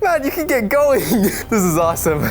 Man, you can get going. This is awesome.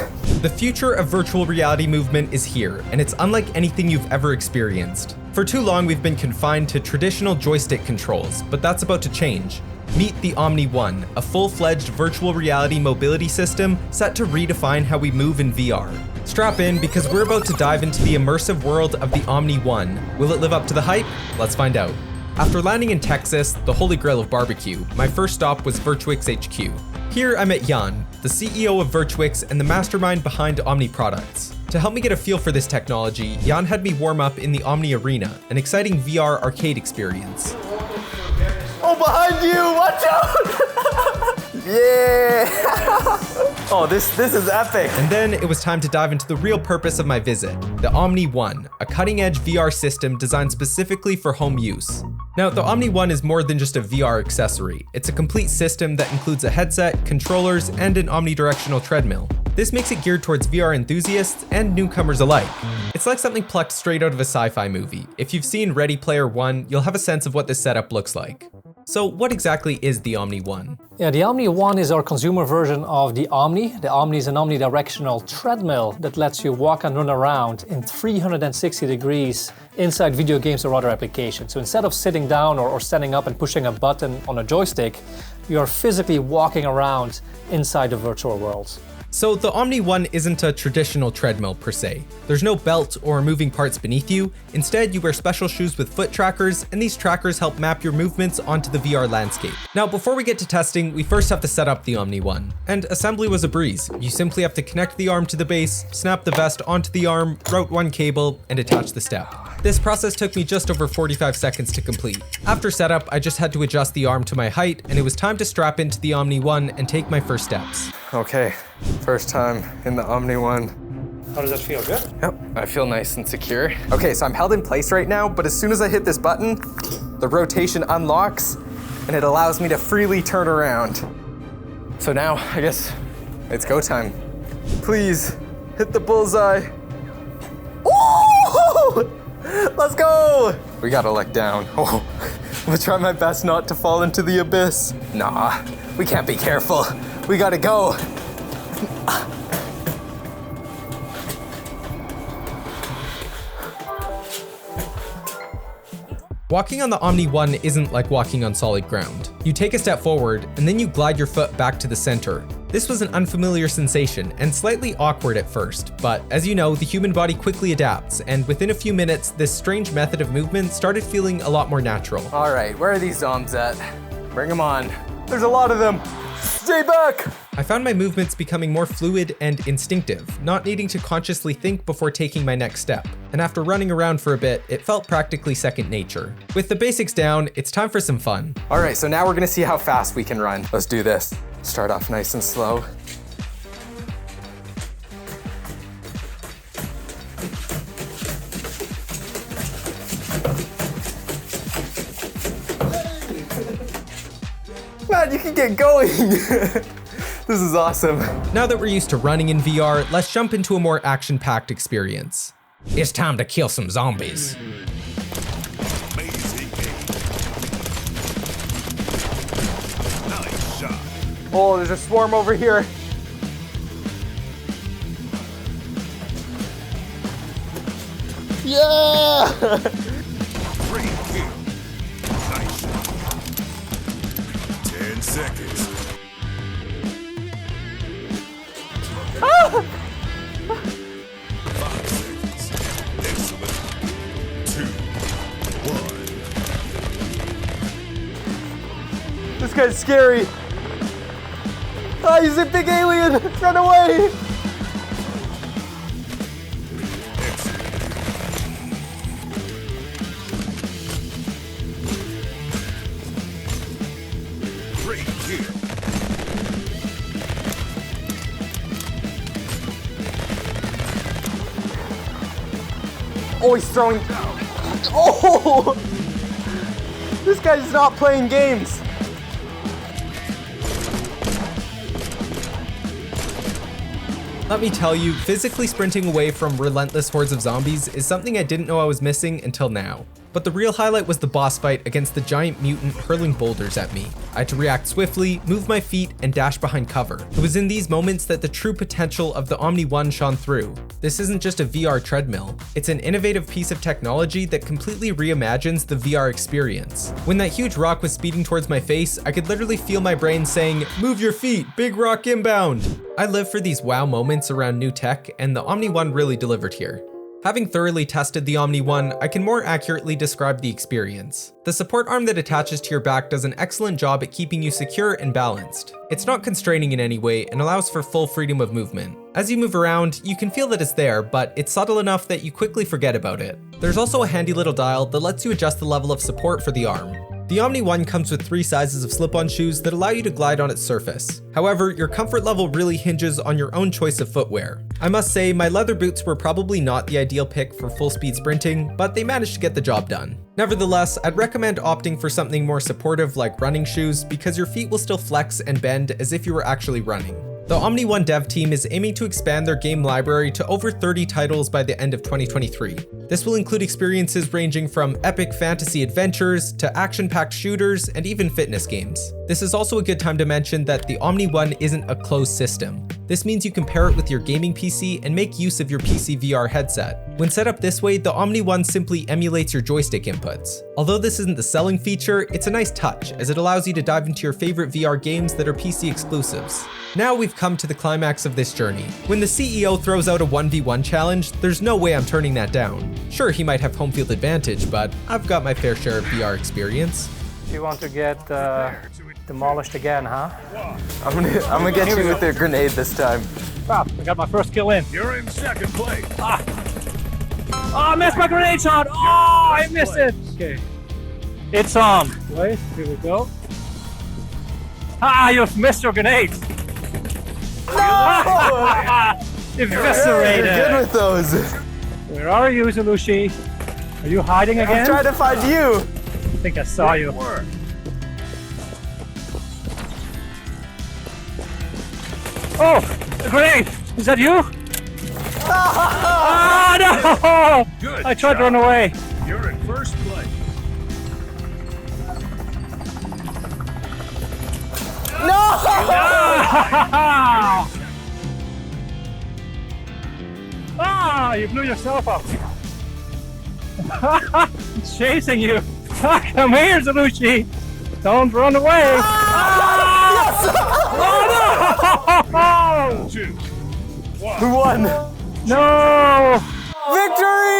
The future of virtual reality movement is here, and it's unlike anything you've ever experienced. For too long, we've been confined to traditional joystick controls, but that's about to change. Meet the Omni One, a full-fledged virtual reality mobility system set to redefine how we move in VR. Strap in because we're about to dive into the immersive world of the Omni One. Will it live up to the hype? Let's find out. After landing in Texas, the holy grail of barbecue, my first stop was Virtuix HQ. Here I met Jan, the CEO of Virtuix and the mastermind behind Omni products. To help me get a feel for this technology, Jan had me warm up in the Omni Arena, an exciting VR arcade experience. Oh, behind you, watch out! Yeah! Oh, this is epic. And then it was time to dive into the real purpose of my visit, the Omni One, a cutting-edge VR system designed specifically for home use. Now, the Omni One is more than just a VR accessory. It's a complete system that includes a headset, controllers, and an omni-directional treadmill. This makes it geared towards VR enthusiasts and newcomers alike. It's like something plucked straight out of a sci-fi movie. If you've seen Ready Player One, you'll have a sense of what this setup looks like. So what exactly is the Omni One? Yeah, the Omni One is our consumer version of the Omni. The Omni is an omni-directional treadmill that lets you walk and run around in 360 degrees inside video games or other applications. So instead of sitting down or standing up and pushing a button on a joystick, you are physically walking around inside the virtual world. So the Omni One isn't a traditional treadmill per se. There's no belt or moving parts beneath you. Instead, you wear special shoes with foot trackers, and these trackers help map your movements onto the VR landscape. Now, before we get to testing, we first have to set up the Omni One. And assembly was a breeze. You simply have to connect the arm to the base, snap the vest onto the arm, route one cable, and attach the step. This process took me just over 45 seconds to complete. After setup, I just had to adjust the arm to my height, and it was time to strap into the Omni One and take my first steps. Okay, first time in the Omni One. How does that feel? Good? Yep, I feel nice and secure. Okay, so I'm held in place right now, but as soon as I hit this button, the rotation unlocks, and it allows me to freely turn around. So now, I guess, it's go time. Please, hit the bullseye. Ooh! Let's go! We gotta let down. Oh, I'm gonna try my best not to fall into the abyss. Nah, we can't be careful. We gotta go. Walking on the Omni One isn't like walking on solid ground. You take a step forward, and then you glide your foot back to the center. This was an unfamiliar sensation, and slightly awkward at first, but as you know, the human body quickly adapts, and within a few minutes, this strange method of movement started feeling a lot more natural. All right, where are these zombs at? Bring them on. There's a lot of them. Stay back! I found my movements becoming more fluid and instinctive, not needing to consciously think before taking my next step. And after running around for a bit, it felt practically second nature. With the basics down, it's time for some fun. All right, so now we're gonna see how fast we can run. Let's do this. Start off nice and slow. Man, you can get going. This is awesome. Now that we're used to running in VR, let's jump into a more action-packed experience. It's time to kill some zombies. Amazing game. Nice shot. Oh, there's a swarm over here. Yeah! Great kill. Nice shot. 10 seconds. Ah! 5 seconds. Excellent. 2, 1. This guy's scary. Ah, he's a big alien. Run away. Great kill. Oh, he's throwing. Oh! This guy's not playing games. Let me tell you, physically sprinting away from relentless hordes of zombies is something I didn't know I was missing until now. But the real highlight was the boss fight against the giant mutant hurling boulders at me. I had to react swiftly, move my feet, and dash behind cover. It was in these moments that the true potential of the Omni One shone through. This isn't just a VR treadmill. It's an innovative piece of technology that completely reimagines the VR experience. When that huge rock was speeding towards my face, I could literally feel my brain saying, "Move your feet, big rock inbound." I live for these wow moments around new tech, and the Omni One really delivered here. Having thoroughly tested the Omni One, I can more accurately describe the experience. The support arm that attaches to your back does an excellent job at keeping you secure and balanced. It's not constraining in any way and allows for full freedom of movement. As you move around, you can feel that it's there, but it's subtle enough that you quickly forget about it. There's also a handy little dial that lets you adjust the level of support for the arm. The Omni One comes with 3 sizes of slip-on shoes that allow you to glide on its surface. However, your comfort level really hinges on your own choice of footwear. I must say, my leather boots were probably not the ideal pick for full-speed sprinting, but they managed to get the job done. Nevertheless, I'd recommend opting for something more supportive like running shoes because your feet will still flex and bend as if you were actually running. The Omni One dev team is aiming to expand their game library to over 30 titles by the end of 2023. This will include experiences ranging from epic fantasy adventures to action-packed shooters and even fitness games. This is also a good time to mention that the Omni One isn't a closed system. This means you can pair it with your gaming PC and make use of your PC VR headset. When set up this way, the Omni One simply emulates your joystick inputs. Although this isn't the selling feature, it's a nice touch as it allows you to dive into your favorite VR games that are PC exclusives. Now we've come to the climax of this journey. When the CEO throws out a 1v1 challenge, there's no way I'm turning that down. Sure, he might have home field advantage, but I've got my fair share of VR experience. You want to get demolished again, huh? I'm gonna get you with a grenade this time. Wow, I got my first kill in. You're in second place. Oh, I missed my grenade shot! Oh, I missed it! Okay. It's wait, here we go. Ah, you've missed your grenade! No! Eviscerated! You're good with those. Where are you, Zulushi? Are you hiding again? I'm trying to find you. I think I saw you. Work. Oh, a grenade! Is that you? Oh, no! Good I tried to job. run away. You're in first place. Ah, you blew yourself up. It's chasing you. Come here, Zulushi. Don't run away. Oh, no! 2, 1. Who won? No! Victory!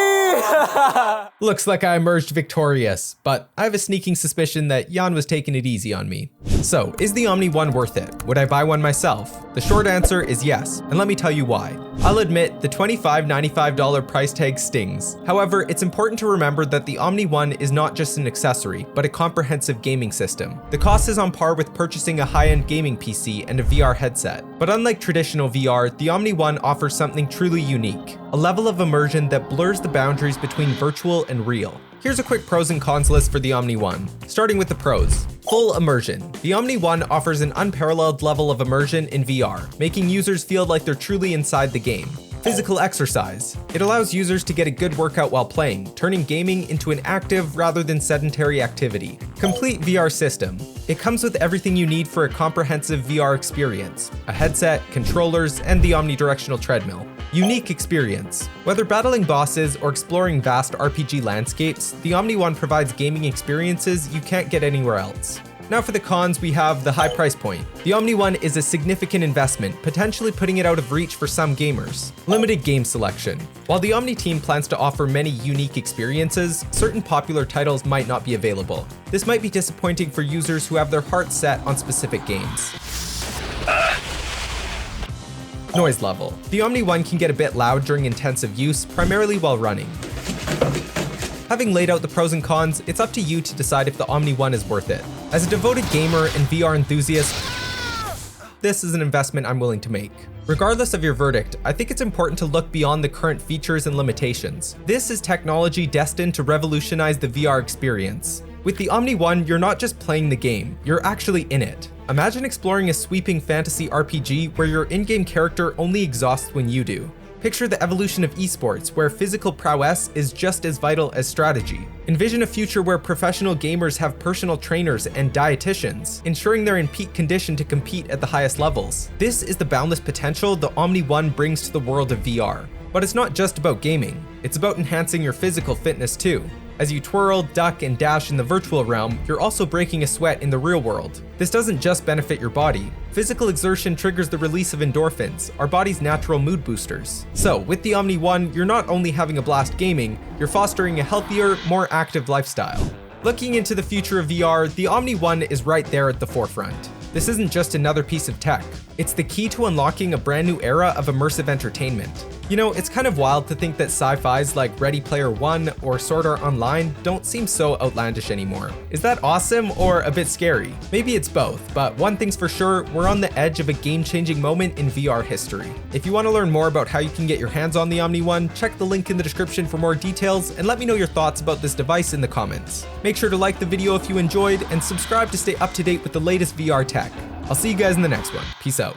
Looks like I emerged victorious, but I have a sneaking suspicion that Jan was taking it easy on me. So, is the Omni One worth it? Would I buy one myself? The short answer is yes, and let me tell you why. I'll admit, the $25.95 price tag stings. However, it's important to remember that the Omni One is not just an accessory, but a comprehensive gaming system. The cost is on par with purchasing a high-end gaming PC and a VR headset. But unlike traditional VR, the Omni One offers something truly unique, a level of immersion that blurs the boundaries between virtual and real. Here's a quick pros and cons list for the Omni One. Starting with the pros. Full immersion. The Omni One offers an unparalleled level of immersion in VR, making users feel like they're truly inside the game. Physical exercise. It allows users to get a good workout while playing, turning gaming into an active rather than sedentary activity. Complete VR system. It comes with everything you need for a comprehensive VR experience: a headset, controllers, and the omni-directional treadmill. Unique experience. Whether battling bosses or exploring vast RPG landscapes, the Omni One provides gaming experiences you can't get anywhere else. Now for the cons, we have the high price point. The Omni One is a significant investment, potentially putting it out of reach for some gamers. Limited game selection. While the Omni team plans to offer many unique experiences, certain popular titles might not be available. This might be disappointing for users who have their hearts set on specific games. Noise level. The Omni One can get a bit loud during intensive use, primarily while running. Having laid out the pros and cons, it's up to you to decide if the Omni One is worth it. As a devoted gamer and VR enthusiast, this is an investment I'm willing to make. Regardless of your verdict, I think it's important to look beyond the current features and limitations. This is technology destined to revolutionize the VR experience. With the Omni One, you're not just playing the game, you're actually in it. Imagine exploring a sweeping fantasy RPG where your in-game character only exhausts when you do. Picture the evolution of esports, where physical prowess is just as vital as strategy. Envision a future where professional gamers have personal trainers and dietitians, ensuring they're in peak condition to compete at the highest levels. This is the boundless potential the Omni One brings to the world of VR. But it's not just about gaming, it's about enhancing your physical fitness too. As you twirl, duck, and dash in the virtual realm, you're also breaking a sweat in the real world. This doesn't just benefit your body. Physical exertion triggers the release of endorphins, our body's natural mood boosters. So, with the Omni One, you're not only having a blast gaming, you're fostering a healthier, more active lifestyle. Looking into the future of VR, the Omni One is right there at the forefront. This isn't just another piece of tech. It's the key to unlocking a brand new era of immersive entertainment. You know, it's kind of wild to think that sci-fis like Ready Player One or Sword Art Online don't seem so outlandish anymore. Is that awesome or a bit scary? Maybe it's both, but one thing's for sure, we're on the edge of a game-changing moment in VR history. If you want to learn more about how you can get your hands on the Omni One, check the link in the description for more details and let me know your thoughts about this device in the comments. Make sure to like the video if you enjoyed and subscribe to stay up to date with the latest VR tech. I'll see you guys in the next one. Peace out.